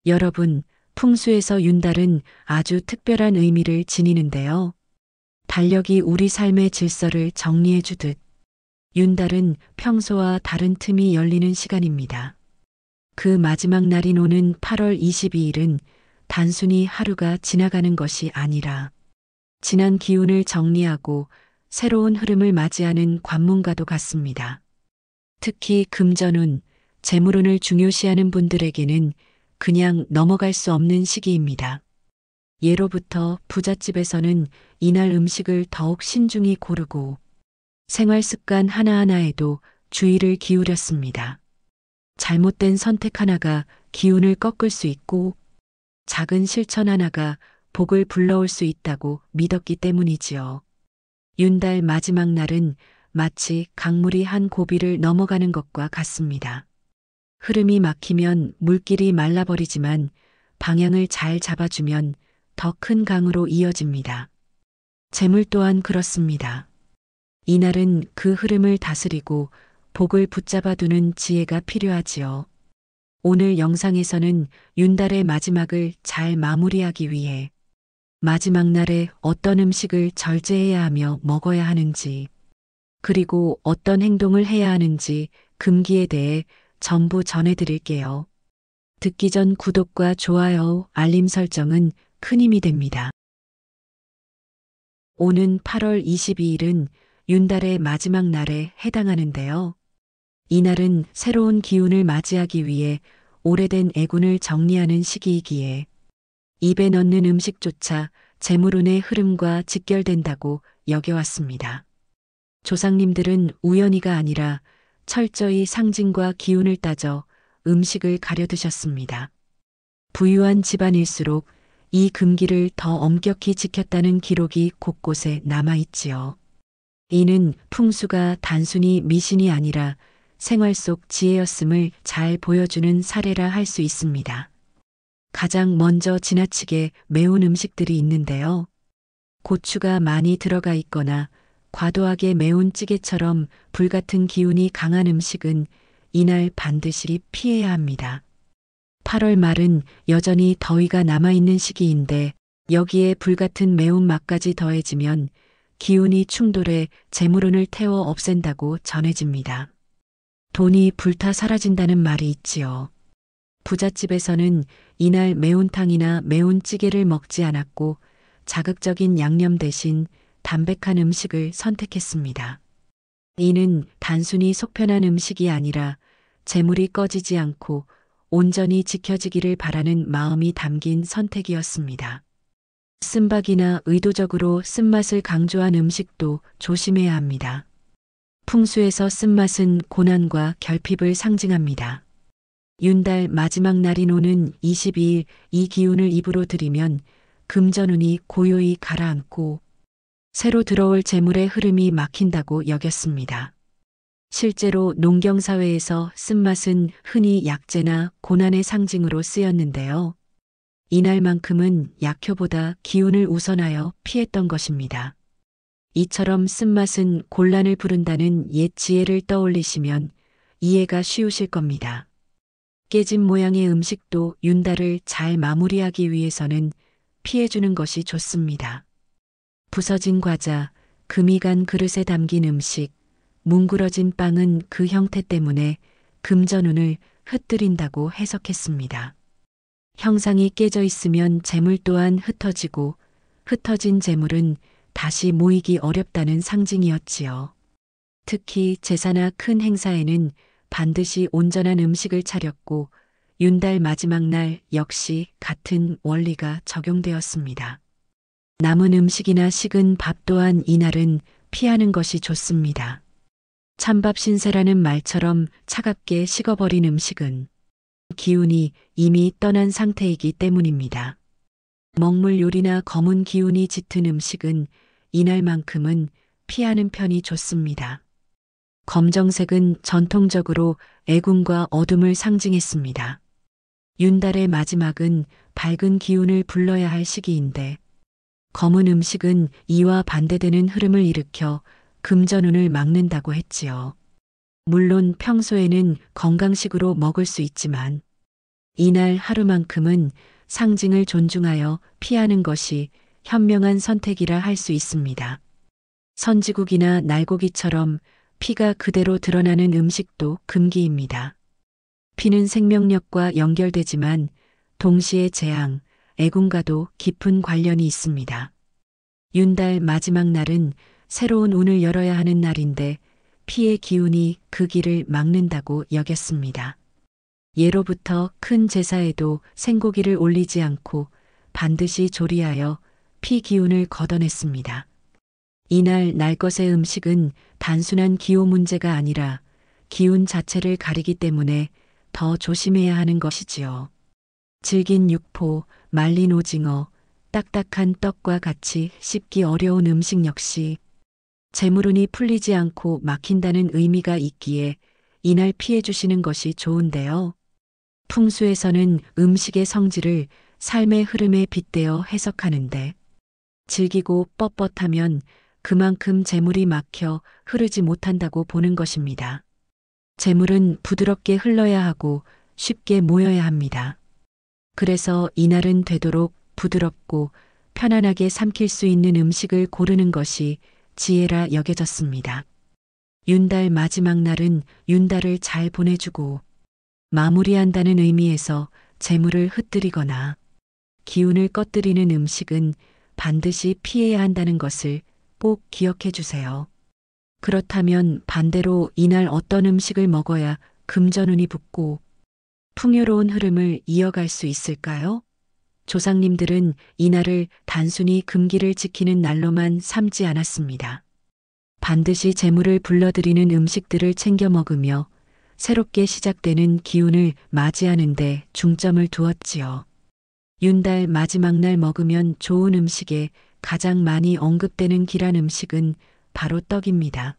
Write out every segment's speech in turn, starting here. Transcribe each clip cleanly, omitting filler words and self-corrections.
여러분, 풍수에서 윤달은 아주 특별한 의미를 지니는데요. 달력이 우리 삶의 질서를 정리해 주듯 윤달은 평소와 다른 틈이 열리는 시간입니다. 그 마지막 날인 오는 8월 22일은 단순히 하루가 지나가는 것이 아니라 지난 기운을 정리하고 새로운 흐름을 맞이하는 관문과도 같습니다. 특히 금전운, 재물운을 중요시하는 분들에게는 그냥 넘어갈 수 없는 시기입니다. 예로부터 부잣집에서는 이날 음식을 더욱 신중히 고르고 생활 습관 하나하나에도 주의를 기울였습니다. 잘못된 선택 하나가 기운을 꺾을 수 있고 작은 실천 하나가 복을 불러올 수 있다고 믿었기 때문이지요. 윤달 마지막 날은 마치 강물이 한 고비를 넘어가는 것과 같습니다. 흐름이 막히면 물길이 말라버리지만 방향을 잘 잡아주면 더 큰 강으로 이어집니다. 재물 또한 그렇습니다. 이날은 그 흐름을 다스리고 복을 붙잡아두는 지혜가 필요하지요. 오늘 영상에서는 윤달의 마지막을 잘 마무리하기 위해 마지막 날에 어떤 음식을 절제해야 하며 먹어야 하는지, 그리고 어떤 행동을 해야 하는지 금기에 대해 전부 전해드릴게요. 듣기 전 구독과 좋아요, 알림 설정은 큰 힘이 됩니다. 오는 8월 22일은 윤달의 마지막 날에 해당하는데요. 이날은 새로운 기운을 맞이하기 위해 오래된 애군을 정리하는 시기이기에 입에 넣는 음식조차 재물운의 흐름과 직결된다고 여겨왔습니다. 조상님들은 우연히가 아니라 철저히 상징과 기운을 따져 음식을 가려 드셨습니다. 부유한 집안일수록 이 금기를 더 엄격히 지켰다는 기록이 곳곳에 남아있지요. 이는 풍수가 단순히 미신이 아니라 생활 속 지혜였음을 잘 보여주는 사례라 할 수 있습니다. 가장 먼저 지나치게 매운 음식들이 있는데요. 고추가 많이 들어가 있거나 과도하게 매운 찌개처럼 불같은 기운이 강한 음식은 이날 반드시 피해야 합니다. 8월 말은 여전히 더위가 남아있는 시기인데 여기에 불같은 매운맛까지 더해지면 기운이 충돌해 재물운을 태워 없앤다고 전해집니다. 돈이 불타 사라진다는 말이 있지요. 부잣집에서는 이날 매운탕이나 매운 찌개를 먹지 않았고 자극적인 양념 대신 담백한 음식을 선택했습니다. 이는 단순히 속편한 음식이 아니라 재물이 꺼지지 않고 온전히 지켜지기를 바라는 마음이 담긴 선택이었습니다. 쓴박이나 의도적으로 쓴맛을 강조한 음식도 조심해야 합니다. 풍수에서 쓴맛은 고난과 결핍을 상징합니다. 윤달 마지막 날인 오는 22일 이 기운을 입으로 들이면 금전운이 고요히 가라앉고 새로 들어올 재물의 흐름이 막힌다고 여겼습니다. 실제로 농경사회에서 쓴맛은 흔히 약재나 고난의 상징으로 쓰였는데요. 이날만큼은 약효보다 기운을 우선하여 피했던 것입니다. 이처럼 쓴맛은 곤란을 부른다는 옛 지혜를 떠올리시면 이해가 쉬우실 겁니다. 깨진 모양의 음식도 윤달을 잘 마무리하기 위해서는 피해주는 것이 좋습니다. 부서진 과자, 금이 간 그릇에 담긴 음식, 뭉그러진 빵은 그 형태 때문에 금전운을 흩뜨린다고 해석했습니다. 형상이 깨져 있으면 재물 또한 흩어지고 흩어진 재물은 다시 모이기 어렵다는 상징이었지요. 특히 제사나 큰 행사에는 반드시 온전한 음식을 차렸고 윤달 마지막 날 역시 같은 원리가 적용되었습니다. 남은 음식이나 식은 밥 또한 이날은 피하는 것이 좋습니다. 찬밥 신세라는 말처럼 차갑게 식어버린 음식은 기운이 이미 떠난 상태이기 때문입니다. 먹물 요리나 검은 기운이 짙은 음식은 이날만큼은 피하는 편이 좋습니다. 검정색은 전통적으로 애군과 어둠을 상징했습니다. 윤달의 마지막은 밝은 기운을 불러야 할 시기인데 검은 음식은 이와 반대되는 흐름을 일으켜 금전운을 막는다고 했지요. 물론 평소에는 건강식으로 먹을 수 있지만 이날 하루만큼은 상징을 존중하여 피하는 것이 현명한 선택이라 할 수 있습니다. 선지국이나 날고기처럼 피가 그대로 드러나는 음식도 금기입니다. 피는 생명력과 연결되지만 동시에 재앙, 애군과도 깊은 관련이 있습니다. 윤달 마지막 날은 새로운 운을 열어야 하는 날인데 피의 기운이 그 길을 막는다고 여겼습니다. 예로부터 큰 제사에도 생고기를 올리지 않고 반드시 조리하여 피 기운을 걷어냈습니다. 이날 날 것의 음식은 단순한 기호 문제가 아니라 기운 자체를 가리기 때문에 더 조심해야 하는 것이지요. 질긴 육포, 말린 오징어, 딱딱한 떡과 같이 씹기 어려운 음식 역시 재물운이 풀리지 않고 막힌다는 의미가 있기에 이날 피해 주시는 것이 좋은데요. 풍수에서는 음식의 성질을 삶의 흐름에 빗대어 해석하는데 질기고 뻣뻣하면 그만큼 재물이 막혀 흐르지 못한다고 보는 것입니다. 재물은 부드럽게 흘러야 하고 쉽게 모여야 합니다. 그래서 이날은 되도록 부드럽고 편안하게 삼킬 수 있는 음식을 고르는 것이 지혜라 여겨졌습니다. 윤달 마지막 날은 윤달을 잘 보내주고 마무리한다는 의미에서 재물을 흩뜨리거나 기운을 꺼뜨리는 음식은 반드시 피해야 한다는 것을 꼭 기억해 주세요. 그렇다면 반대로 이날 어떤 음식을 먹어야 금전운이 붙고 풍요로운 흐름을 이어갈 수 있을까요? 조상님들은 이날을 단순히 금기를 지키는 날로만 삼지 않았습니다. 반드시 재물을 불러들이는 음식들을 챙겨 먹으며 새롭게 시작되는 기운을 맞이하는 데 중점을 두었지요. 윤달 마지막 날 먹으면 좋은 음식에 가장 많이 언급되는 기란 음식은 바로 떡입니다.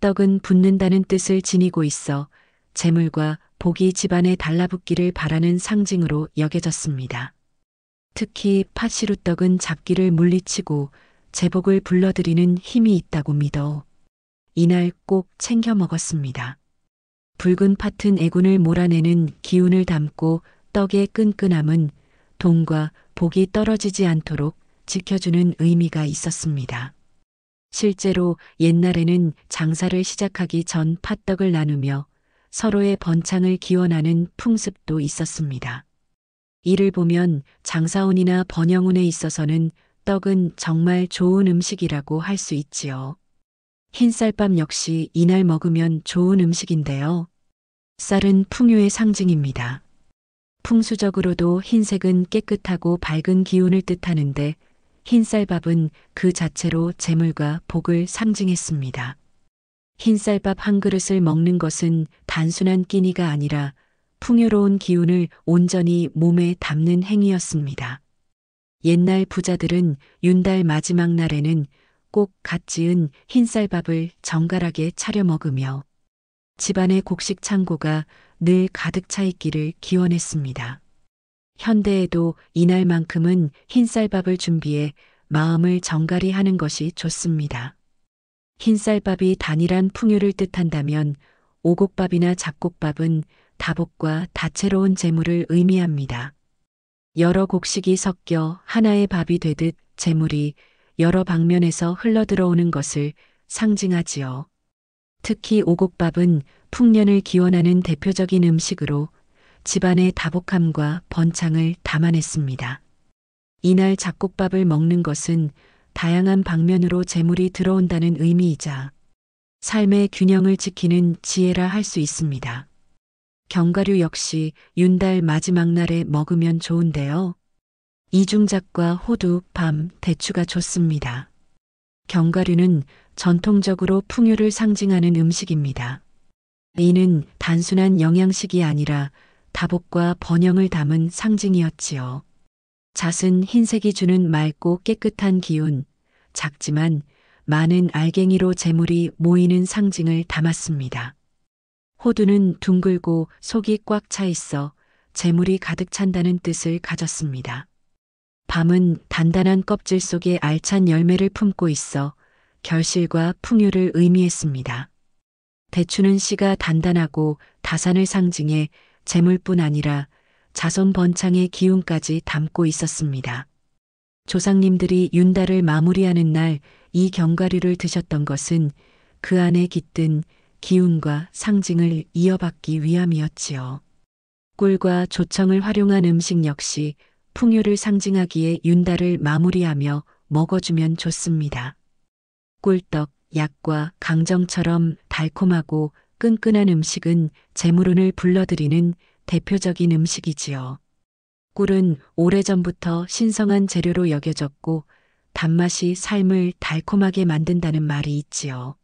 떡은 붙는다는 뜻을 지니고 있어 재물과 복이 집안에 달라붙기를 바라는 상징으로 여겨졌습니다. 특히 팥시루떡은 잡기를 물리치고 재복을 불러들이는 힘이 있다고 믿어 이날 꼭 챙겨 먹었습니다. 붉은 팥은 애군을 몰아내는 기운을 담고 떡의 끈끈함은 돈과 복이 떨어지지 않도록 지켜주는 의미가 있었습니다. 실제로 옛날에는 장사를 시작하기 전 팥떡을 나누며 서로의 번창을 기원하는 풍습도 있었습니다. 이를 보면 장사운이나 번영운에 있어서는 떡은 정말 좋은 음식이라고 할 수 있지요. 흰쌀밥 역시 이날 먹으면 좋은 음식인데요. 쌀은 풍요의 상징입니다. 풍수적으로도 흰색은 깨끗하고 밝은 기운을 뜻하는데 흰쌀밥은 그 자체로 재물과 복을 상징했습니다. 흰쌀밥 한 그릇을 먹는 것은 단순한 끼니가 아니라 풍요로운 기운을 온전히 몸에 담는 행위였습니다. 옛날 부자들은 윤달 마지막 날에는 꼭 갓 지은 흰쌀밥을 정갈하게 차려 먹으며 집안의 곡식 창고가 늘 가득 차 있기를 기원했습니다. 현대에도 이날만큼은 흰쌀밥을 준비해 마음을 정갈히 하는 것이 좋습니다. 흰쌀밥이 단일한 풍요를 뜻한다면 오곡밥이나 잡곡밥은 다복과 다채로운 재물을 의미합니다. 여러 곡식이 섞여 하나의 밥이 되듯 재물이 여러 방면에서 흘러들어오는 것을 상징하지요. 특히 오곡밥은 풍년을 기원하는 대표적인 음식으로 집안의 다복함과 번창을 담아냈습니다. 이날 잡곡밥을 먹는 것은 다양한 방면으로 재물이 들어온다는 의미이자 삶의 균형을 지키는 지혜라 할 수 있습니다. 견과류 역시 윤달 마지막 날에 먹으면 좋은데요. 이중작과 호두, 밤, 대추가 좋습니다. 견과류는 전통적으로 풍요를 상징하는 음식입니다. 이는 단순한 영양식이 아니라 다복과 번영을 담은 상징이었지요. 잣은 흰색이 주는 맑고 깨끗한 기운, 작지만 많은 알갱이로 재물이 모이는 상징을 담았습니다. 호두는 둥글고 속이 꽉 차 있어 재물이 가득 찬다는 뜻을 가졌습니다. 밤은 단단한 껍질 속에 알찬 열매를 품고 있어 결실과 풍요를 의미했습니다. 대추는 씨가 단단하고 다산을 상징해 재물뿐 아니라 자손 번창의 기운까지 담고 있었습니다. 조상님들이 윤달을 마무리하는 날 이 견과류를 드셨던 것은 그 안에 깃든 기운과 상징을 이어받기 위함이었지요. 꿀과 조청을 활용한 음식 역시 풍요를 상징하기에 윤달을 마무리하며 먹어주면 좋습니다. 꿀떡, 약과 강정처럼 달콤하고 끈끈한 음식은 재물운을 불러들이는 대표적인 음식이지요. 꿀은 오래전부터 신성한 재료로 여겨졌고 단맛이 삶을 달콤하게 만든다는 말이 있지요.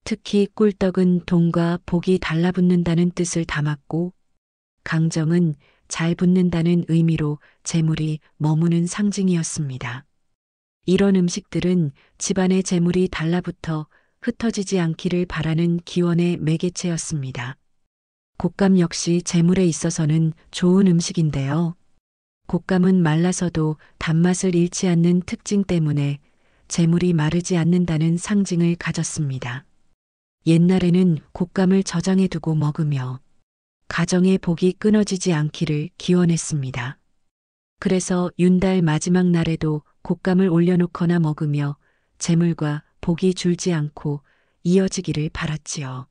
특히 꿀떡은 돈과 복이 달라붙는다는 뜻을 담았고 강정은 잘 붙는다는 의미로 재물이 머무는 상징이었습니다. 이런 음식들은 집안의 재물이 달라붙어 흩어지지 않기를 바라는 기원의 매개체였습니다. 곶감 역시 재물에 있어서는 좋은 음식인데요. 곶감은 말라서도 단맛을 잃지 않는 특징 때문에 재물이 마르지 않는다는 상징을 가졌습니다. 옛날에는 곶감을 저장해 두고 먹으며 가정의 복이 끊어지지 않기를 기원했습니다. 그래서 윤달 마지막 날에도 곶감을 올려놓거나 먹으며 재물과 복이 줄지 않고 이어지기를 바랐지요.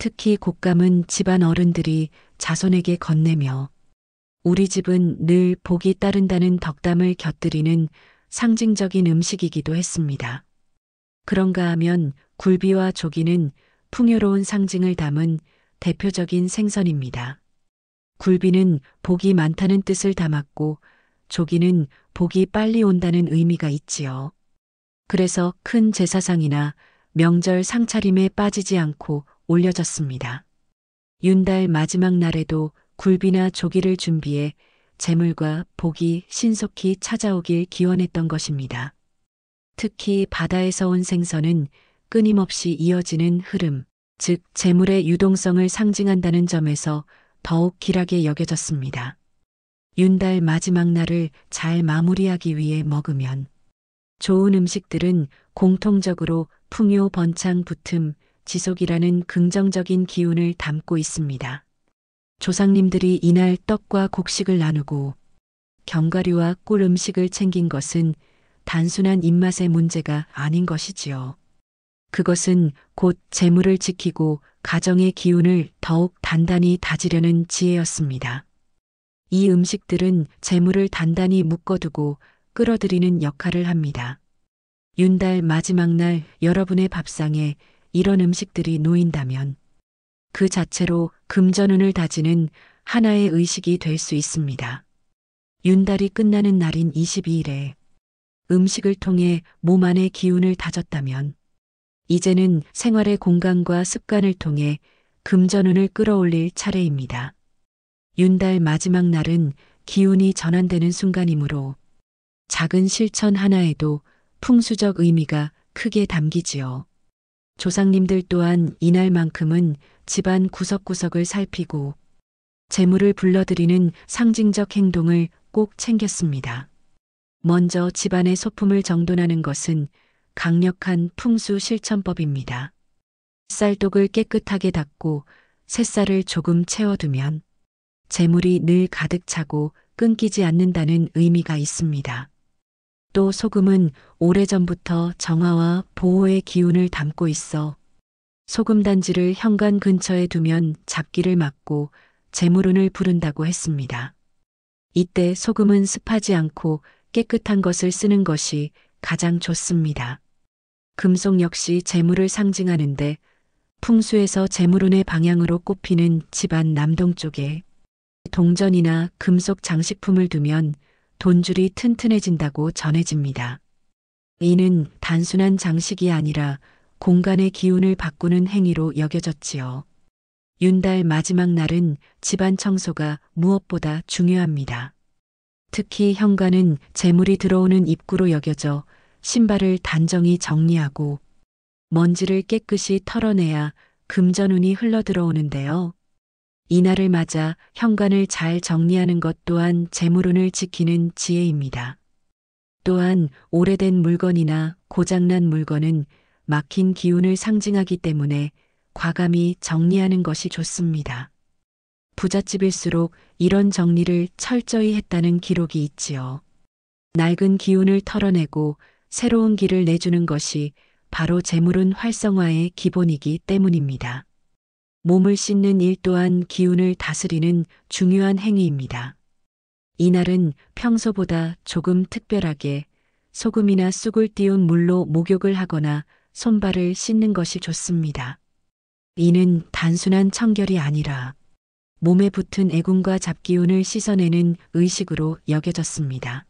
특히 곶감은 집안 어른들이 자손에게 건네며 우리 집은 늘 복이 따른다는 덕담을 곁들이는 상징적인 음식이기도 했습니다. 그런가 하면 굴비와 조기는 풍요로운 상징을 담은 대표적인 생선입니다. 굴비는 복이 많다는 뜻을 담았고 조기는 복이 빨리 온다는 의미가 있지요. 그래서 큰 제사상이나 명절 상차림에 빠지지 않고 올려졌습니다. 윤달 마지막 날에도 굴비나 조기를 준비해 재물과 복이 신속히 찾아오길 기원했던 것입니다. 특히 바다에서 온 생선은 끊임없이 이어지는 흐름, 즉 재물의 유동성을 상징한다는 점에서 더욱 귀하게 여겨졌습니다. 윤달 마지막 날을 잘 마무리하기 위해 먹으면 좋은 음식들은 공통적으로 풍요 번창 붙음, 지속이라는 긍정적인 기운을 담고 있습니다. 조상님들이 이날 떡과 곡식을 나누고 견과류와 꿀 음식을 챙긴 것은 단순한 입맛의 문제가 아닌 것이지요. 그것은 곧 재물을 지키고 가정의 기운을 더욱 단단히 다지려는 지혜였습니다. 이 음식들은 재물을 단단히 묶어두고 끌어들이는 역할을 합니다. 윤달 마지막 날 여러분의 밥상에 이런 음식들이 놓인다면 그 자체로 금전운을 다지는 하나의 의식이 될 수 있습니다. 윤달이 끝나는 날인 22일에 음식을 통해 몸 안의 기운을 다졌다면 이제는 생활의 공간과 습관을 통해 금전운을 끌어올릴 차례입니다. 윤달 마지막 날은 기운이 전환되는 순간이므로 작은 실천 하나에도 풍수적 의미가 크게 담기지요. 조상님들 또한 이날만큼은 집안 구석구석을 살피고 재물을 불러들이는 상징적 행동을 꼭 챙겼습니다. 먼저 집안의 소품을 정돈하는 것은 강력한 풍수 실천법입니다. 쌀독을 깨끗하게 닦고 새쌀을 조금 채워두면 재물이 늘 가득 차고 끊기지 않는다는 의미가 있습니다. 또 소금은 오래전부터 정화와 보호의 기운을 담고 있어 소금 단지를 현관 근처에 두면 잡기를 막고 재물운을 부른다고 했습니다. 이때 소금은 습하지 않고 깨끗한 것을 쓰는 것이 가장 좋습니다. 금속 역시 재물을 상징하는데 풍수에서 재물운의 방향으로 꼽히는 집안 남동쪽에 동전이나 금속 장식품을 두면 돈줄이 튼튼해진다고 전해집니다. 이는 단순한 장식이 아니라 공간의 기운을 바꾸는 행위로 여겨졌지요. 윤달 마지막 날은 집안 청소가 무엇보다 중요합니다. 특히 현관은 재물이 들어오는 입구로 여겨져 신발을 단정히 정리하고 먼지를 깨끗이 털어내야 금전운이 흘러들어오는데요. 이날을 맞아 현관을 잘 정리하는 것 또한 재물운을 지키는 지혜입니다. 또한 오래된 물건이나 고장난 물건은 막힌 기운을 상징하기 때문에 과감히 정리하는 것이 좋습니다. 부잣집일수록 이런 정리를 철저히 했다는 기록이 있지요. 낡은 기운을 털어내고 새로운 길을 내주는 것이 바로 재물운 활성화의 기본이기 때문입니다. 몸을 씻는 일 또한 기운을 다스리는 중요한 행위입니다. 이날은 평소보다 조금 특별하게 소금이나 쑥을 띄운 물로 목욕을 하거나 손발을 씻는 것이 좋습니다. 이는 단순한 청결이 아니라 몸에 붙은 애군과 잡기운을 씻어내는 의식으로 여겨졌습니다.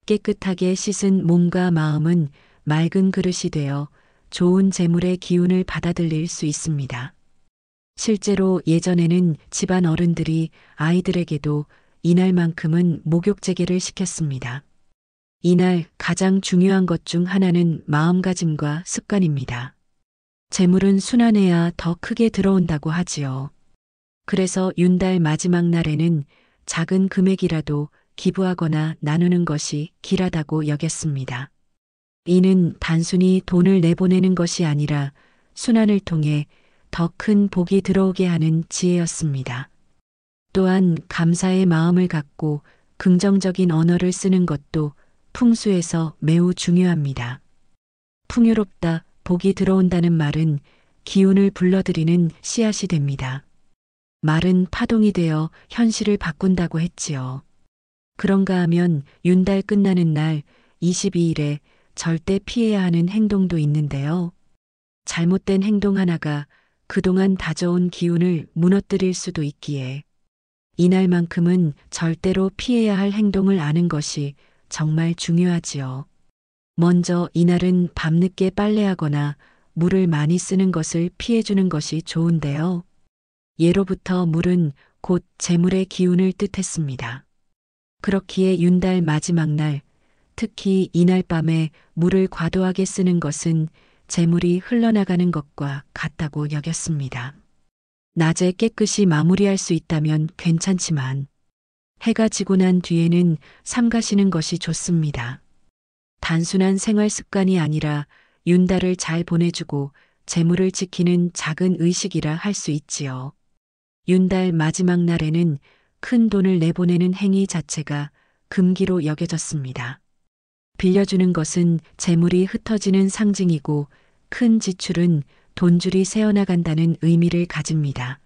깨끗하게 씻은 몸과 마음은 맑은 그릇이 되어 좋은 재물의 기운을 받아들일 수 있습니다. 실제로 예전에는 집안 어른들이 아이들에게도 이날만큼은 목욕 재개를 시켰습니다. 이날 가장 중요한 것 중 하나는 마음가짐과 습관입니다. 재물은 순환해야 더 크게 들어온다고 하지요. 그래서 윤달 마지막 날에는 작은 금액이라도 기부하거나 나누는 것이 길하다고 여겼습니다. 이는 단순히 돈을 내보내는 것이 아니라 순환을 통해 더 큰 복이 들어오게 하는 지혜였습니다. 또한 감사의 마음을 갖고 긍정적인 언어를 쓰는 것도 풍수에서 매우 중요합니다. 풍요롭다, 복이 들어온다는 말은 기운을 불러들이는 씨앗이 됩니다. 말은 파동이 되어 현실을 바꾼다고 했지요. 그런가 하면 윤달 끝나는 날 22일에 절대 피해야 하는 행동도 있는데요. 잘못된 행동 하나가 그동안 다져온 기운을 무너뜨릴 수도 있기에 이날만큼은 절대로 피해야 할 행동을 아는 것이 정말 중요하지요. 먼저 이날은 밤늦게 빨래하거나 물을 많이 쓰는 것을 피해주는 것이 좋은데요. 예로부터 물은 곧 재물의 기운을 뜻했습니다. 그렇기에 윤달 마지막 날, 특히 이날 밤에 물을 과도하게 쓰는 것은 재물이 흘러나가는 것과 같다고 여겼습니다. 낮에 깨끗이 마무리할 수 있다면 괜찮지만 해가 지고 난 뒤에는 삼가시는 것이 좋습니다. 단순한 생활 습관이 아니라 윤달을 잘 보내주고 재물을 지키는 작은 의식이라 할 수 있지요. 윤달 마지막 날에는 큰 돈을 내보내는 행위 자체가 금기로 여겨졌습니다. 빌려주는 것은 재물이 흩어지는 상징이고 큰 지출은 돈줄이 새어나간다는 의미를 가집니다.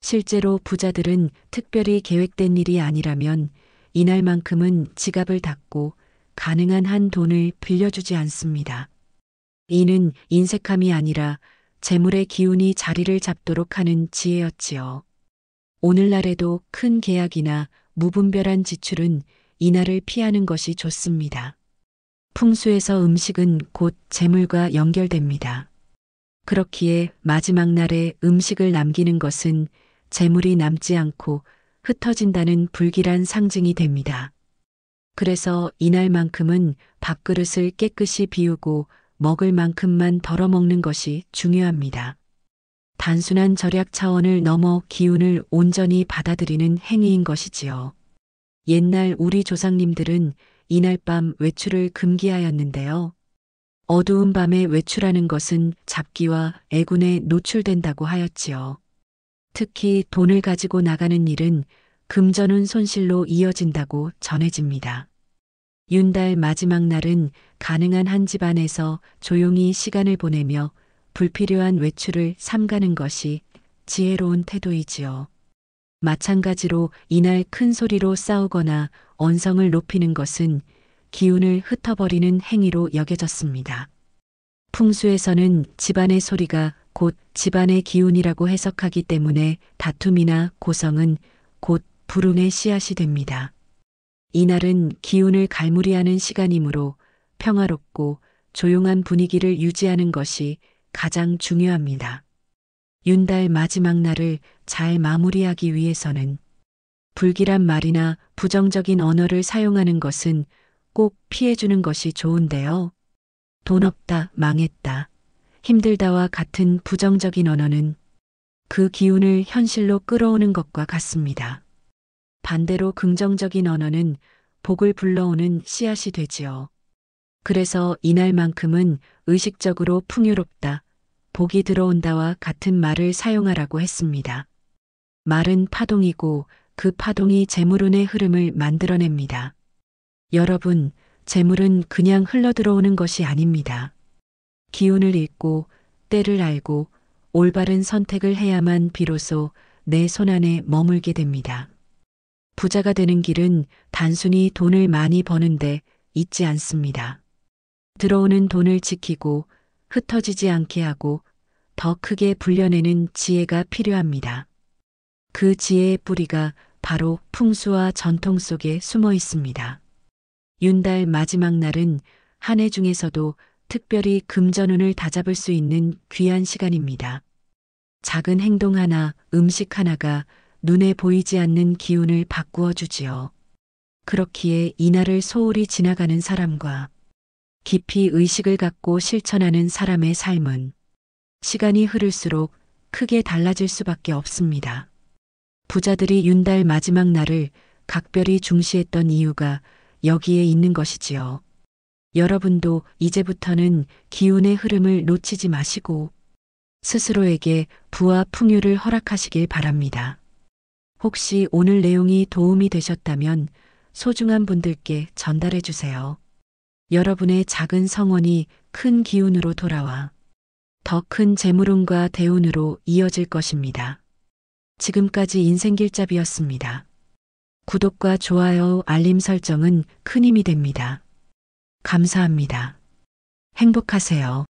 실제로 부자들은 특별히 계획된 일이 아니라면 이날만큼은 지갑을 닫고 가능한 한 돈을 빌려주지 않습니다. 이는 인색함이 아니라 재물의 기운이 자리를 잡도록 하는 지혜였지요. 오늘날에도 큰 계약이나 무분별한 지출은 이날을 피하는 것이 좋습니다. 풍수에서 음식은 곧 재물과 연결됩니다. 그렇기에 마지막 날에 음식을 남기는 것은 재물이 남지 않고 흩어진다는 불길한 상징이 됩니다. 그래서 이날만큼은 밥그릇을 깨끗이 비우고 먹을 만큼만 덜어 먹는 것이 중요합니다. 단순한 절약 차원을 넘어 기운을 온전히 받아들이는 행위인 것이지요. 옛날 우리 조상님들은 이날 밤 외출을 금기하였는데요. 어두운 밤에 외출하는 것은 잡기와 애군에 노출된다고 하였지요. 특히 돈을 가지고 나가는 일은 금전운 손실로 이어진다고 전해집니다. 윤달 마지막 날은 가능한 한 집안에서 조용히 시간을 보내며 불필요한 외출을 삼가는 것이 지혜로운 태도이지요. 마찬가지로 이날 큰 소리로 싸우거나 언성을 높이는 것은 기운을 흩어버리는 행위로 여겨졌습니다. 풍수에서는 집안의 소리가 곧 집안의 기운이라고 해석하기 때문에 다툼이나 고성은 곧 불운의 씨앗이 됩니다. 이날은 기운을 갈무리하는 시간이므로 평화롭고 조용한 분위기를 유지하는 것이 가장 중요합니다. 윤달 마지막 날을 잘 마무리하기 위해서는 불길한 말이나 부정적인 언어를 사용하는 것은 꼭 피해주는 것이 좋은데요. 돈 없다, 망했다, 힘들다와 같은 부정적인 언어는 그 기운을 현실로 끌어오는 것과 같습니다. 반대로 긍정적인 언어는 복을 불러오는 씨앗이 되지요. 그래서 이날만큼은 의식적으로 풍요롭다, 복이 들어온다와 같은 말을 사용하라고 했습니다. 말은 파동이고 그 파동이 재물운의 흐름을 만들어냅니다. 여러분, 재물은 그냥 흘러들어오는 것이 아닙니다. 기운을 읽고 때를 알고 올바른 선택을 해야만 비로소 내 손안에 머물게 됩니다. 부자가 되는 길은 단순히 돈을 많이 버는데 있지 않습니다. 들어오는 돈을 지키고 흩어지지 않게 하고 더 크게 불려내는 지혜가 필요합니다. 그 지혜의 뿌리가 바로 풍수와 전통 속에 숨어 있습니다. 윤달 마지막 날은 한 해 중에서도 특별히 금전운을 다잡을 수 있는 귀한 시간입니다. 작은 행동 하나, 음식 하나가 눈에 보이지 않는 기운을 바꾸어 주지요. 그렇기에 이날을 소홀히 지나가는 사람과 깊이 의식을 갖고 실천하는 사람의 삶은 시간이 흐를수록 크게 달라질 수밖에 없습니다. 부자들이 윤달 마지막 날을 각별히 중시했던 이유가 여기에 있는 것이지요. 여러분도 이제부터는 기운의 흐름을 놓치지 마시고 스스로에게 부와 풍요를 허락하시길 바랍니다. 혹시 오늘 내용이 도움이 되셨다면 소중한 분들께 전달해 주세요. 여러분의 작은 성원이 큰 기운으로 돌아와 더 큰 재물운과 대운으로 이어질 것입니다. 지금까지 인생길잡이였습니다. 구독과 좋아요, 알림 설정은 큰 힘이 됩니다. 감사합니다. 행복하세요.